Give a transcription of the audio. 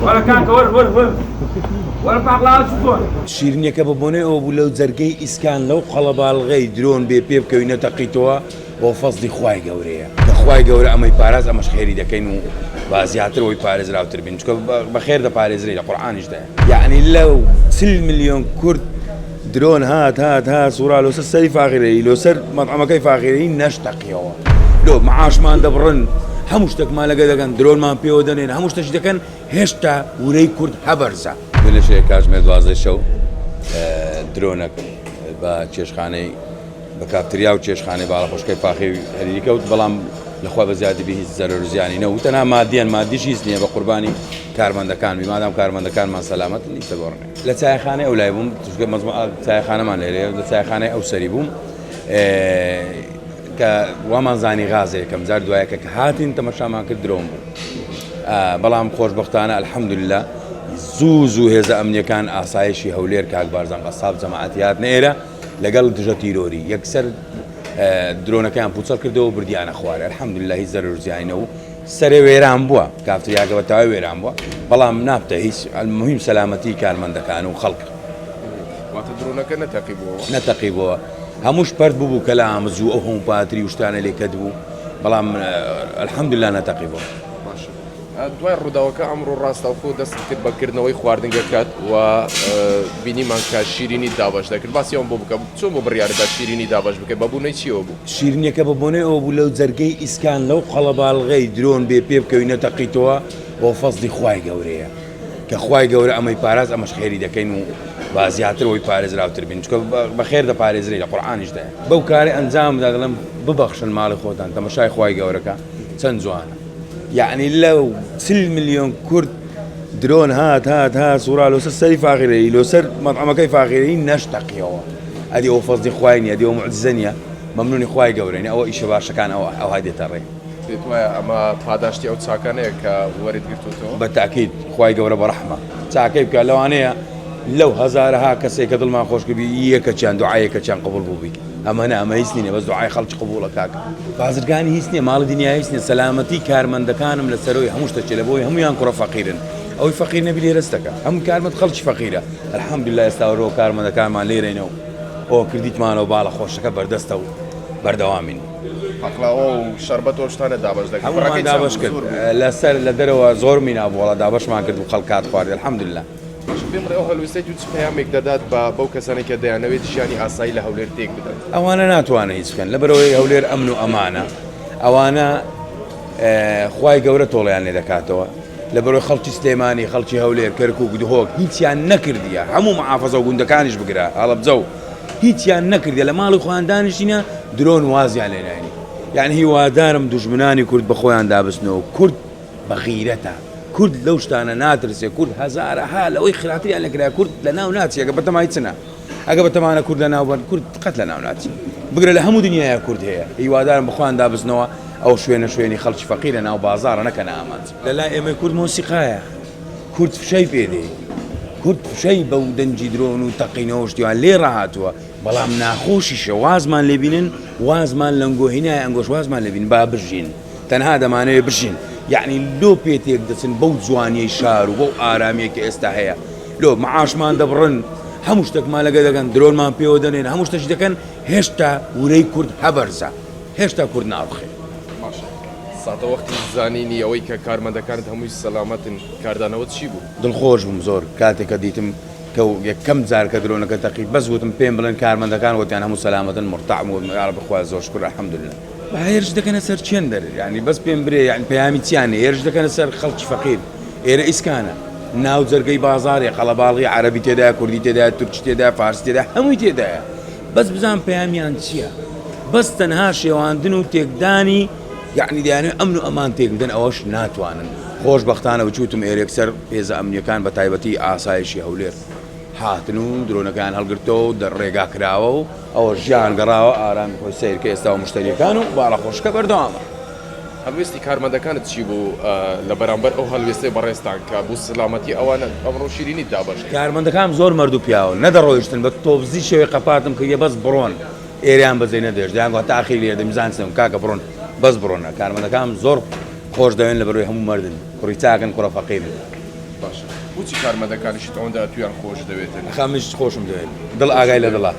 ولا كانك ولا باقلا شوفون شیرینیەکە ببوونێ ئەو بوو لەو جەرگەی ئیسکان لەو قەڵەباڵغەی درۆن بێ پێ بکەوینە تەقیتەوە بۆ فەزلی خوای گەورەیە کە خوای گەورە ئەمەی پاراز ئەمەش خێری دەکەین و بازیاتر ئەوی پارێزراوتر بین چکە بەخێر دەپارێزرێ لە قورئانیشدا یعنی لەو 40 ملیۆن کورد درۆن هات سوورا لەسەر سەری فاخرەی لەسەر مەطعەمەکەی فاخرەی نەشتەقیەوە لۆ معاشمان دەبڕن هەموو شتێکمان لەگە دەکەن درۆنمان پێوە دەنێن هەموو شتێکی دەکەن هێشتا وورەی کورد هەبەرزە لەشەیە کاتژمێر 12 شەو درۆنێک بە چێشخانەی بە کافتریا و چێشخانەی باڵەخۆشکەی فاخی هەریری کەوت بەڵام لەخوا بە زیادی بە هیچ زەرەر و زیانی نەوت تەنها مادیان مادیش هیچ نییە بە قوربانی کارمەندەکان مادام کارمەندەکانمان سەلامەت نیتە گۆڕنێ لە چایخانەی ئەو لای بووم توشکە مەزمە چایخانەمان لێرەیە لە چایخانەی ئەو سەری بووم کە وامان زانی غازەیە کەم جار دوایەکە کە هاتین تەمەشامان کرد درۆن بوو بەڵام خۆشبەختانە ئەلحەمدوللا زوو هێزە ئەمنیەکان ئاسایشی هەولێر کاک بارزان قەساب جەماعەتیات نێرە لەگەڵ دژە تیرۆری یەکسەر درۆنەکەیان پوچەڵ کردەوە بردیانە خوارێ ئەلحەمدوللا هیچ زەرەر و زیانی نەبوو سەرێ وێران بووە کافتریاکە بە تەواوی وێران بووە بەڵام نابتە هیچ المهم سەلامەتی کارمەندەکان و خەڵک واتە درۆنەکە نەتەقیبەوە هەمووش پەرد بوو کە لە ئامزوو ئەو هەموو پاتری و شتانە لێکەت بوو بەڵام ئەلحەمدوللا نەتەقیبەوە دوای ڕووداوەکە ئەمڕۆ ڕاستەوخۆ دەست کرد بەکردنەوەی خواردنگەکات و بینیمان کە شیرینی دابش دەکرد باسیەوە بۆ بکە چۆن بۆ بڕیارەدا شیرینی دابش بکە بەبوونەی چیەوە بوو شیرینیەکە ببوونێ ئەو بوو لەو جەرگەی ئیسکان لەو قەڵەباڵغەی درۆن بێ پێ بکەوینە تەقیتەوە بۆ فەزلی خوای گەورەیە کە خوای گەورە ئەمەی پاراز ئەمەش خێری دەکەین و بازیاتر ئەوی پارێزراوتر بین چکە بەخێر دەپارێزرێ لە قورئانیشدا بەو کارێ ئەنجامدا دەڵێم ببەخشن ماڵی خۆتان تەماشای خوای گەورەکە چەند جوانە یعنی لەو 40 ملیۆن کورد درۆن هات سوورا لەسەر سەری فاخرەی لەسەر مەطعەمەکەی فاخرەی نەشتەقیەوە ئەدی ئەو فەزلی خوای نییە ئەدی ئەو معجزە نییە مەمنونی خوای گەورەین ئەوە ئیشە باشەکان ئەو هادێتە ڕێ پێت وایە ئەمە پاداشتی ئەو چاکانەیە کە وەرت گرتوتەوە بە تاکید خوای گەورە بەڕەحمە چاکەی بکە لەوانەیە لەو هەزارەها کەسێک کە دڵمان خۆشکردی یەکەچیان دوعایەکەچیان قبول بوو بیت ئەمە هیچ نینە بەس دوعای خەڵکی قبوڵە کاکە بازرگانی هیچ نییە ماڵی دنیا هیچ نییە سەلامەتی کارمەندەکانم لەسەرەوەی هەموو شتە لەبەوەی هەمویان کوڕە فەقیرن ئەوەی فەقیر نەبی لێ ڕستەکە هەموو کارمەند خەڵکی فەقیرە ئەلحەمدوللا ئێستا ڕۆ کارمەندەکانمان لێرەینەوە ئەوە کردیتمانەوە باڵە خۆشەکە بەردەستە و بەردەوامین پاقلاوە و شەربەتەوە شتانە دابش دەکرد هەموومان دابش کرد لەسەر لە دەرەوە زۆر مینابووەڵە دابشمان کرد و خەڵکات خوارد ئەلحەمدوللا بێمڕێ ئەو هەلووسەی تو چ پەیامێک دەدات بە بەو کەسانی کە دەیانەوێت ژیانی ئاسایی لە هەولێر تێک بدەن ئەوانە ناتوانە هیچ بکەن لەبەرەوەی هەولێر ئەمن و ئەمانە ئەوانە خوای گەورە تۆڵیان لێ دەکاتەوە لەبەرەوەی خەڵکی سلێمانی خەڵکی هەولێر کەرکووک دهۆک هیچیان نەکردیە هەموو مەحافەزە و گوندەکانیش بگرە هەڵەبجە و هیچیان نەکردیە لە ماڵی خۆیان دانیشتینە درۆن وازیان لێنانی یعنی هیوادارم دوژمنانی کورد بە خۆیان دابستنەوە کورد بەغیرەتە کورد لەو شتانە ناترسێ کورد هەزارەها لەوەی خراپتریان لەکرا کورد لە ناو ناچی ئەگە بەتەمای چنە ئەگە بەتەمانە کورد لە ناوبەر کورد قەت لە ناو ناچی بگرە لە هەموو دنیای کورد هەیە هیوادارم بە خۆیان دابستنەوە ئەو شوێنی خەڵکی فەقیرە ناو بازاڕە نەکەنە ئامانج لەلای ئێمە کورد مۆسیقایە کورد فشەی پێدێ کورد فشەی بەو دەنجی درۆن و تەقینەوە شتیوان لێ ڕاهاتووە بەڵام ناخۆشیشە وازمان لێبینن وازمان لەنگۆهینای ئەنگۆش وازمان لێبین با بژین تەنها دەمانەوێت بژین یعنی لۆ پێتێک دەچن بەو جوانیەی شار و بەو ئارامەیە کە ئێستا هەیە لۆ معاشمان دەبڕن هەموو شتێکمان لەگە دەکەن درۆنمان پێوە دەنێن هەموو شتێکی دەکەن هێشتا وورەی کورد هەبەرزە هێشتا کورد نابخێ ساتە وەختی زانینی ئەوەی کە کارمەندەکانت هەمووی سەلامەتن کاردانەوە چی بوو دڵخۆش بووم زۆر کاتێککە دیتم کە یەکەم جار کە درۆنەکە تەقی بەس وتم پێم بڵێن کارمەندەکان وتیان هەموو سەلامەتن مرتەعم و یارە بخوا زۆر شکر الحەمدولله هێرش دەکەنە سەر چێندەر ینی بەس پێم برێ یعنی پەیامی چیانە هێرش دەکەنە سەر خەڵکی فەقیر ئێرە ئیسکانە ناو جەرگەی بازاڕی قەڵەباڵغی عەرەبی تێدایە کوردی تێدایە تورکی تێدایە فارسی تێدایە هەمووی تێدایە بەس بزان پەیامیان چییە بەس تەنها شێواندن و تێکدانی یعنی دەیانێت ئەمن و ئەمان تێک بدەن ئەوەش ناتوانن خۆشبەختانە وچوتم ئێرێکسەر پێزە ئەمنیەکان بە تایبەتی ئاسایشی هەولێر هاتن و درۆنەکان هەڵگرتەوە و ڕێگا کراوە و ئەوە ژیان گەڕاوە ئارامی خۆی سیر کە ئێستا و مشتریەکان و باڵەخۆشکە بەردەوامە هەلوێستی کارمەندەکانت چی بوو لە بەرامبەر ئەو هەلوێستەی بەڕێستان کە بوو سلامەتی ئەوانە ئەمڕۆ شیرینی دابش کارمەندەکان زۆر مەرد و پیاوە نەدەڕۆیشتن بە تۆبزی شێوەی قەپاتم کە یە بەس بڕۆن ئێریان بەجێ نەدێش دەیانگوە تا ئاخری لێ دەمیزانستم کاکە بڕۆن بەس بڕۆنە کارمەندەکان زۆر خۆش دەوێن لە بەروی هەموو مەردن کوڕی چاکن کوڕە فەقیرن باشە بچی کارمەندەکانیشت ئەوەندا تویان خۆش دەوێتن خامش خۆشم دەوێت دڵ ئاگای لە دڵە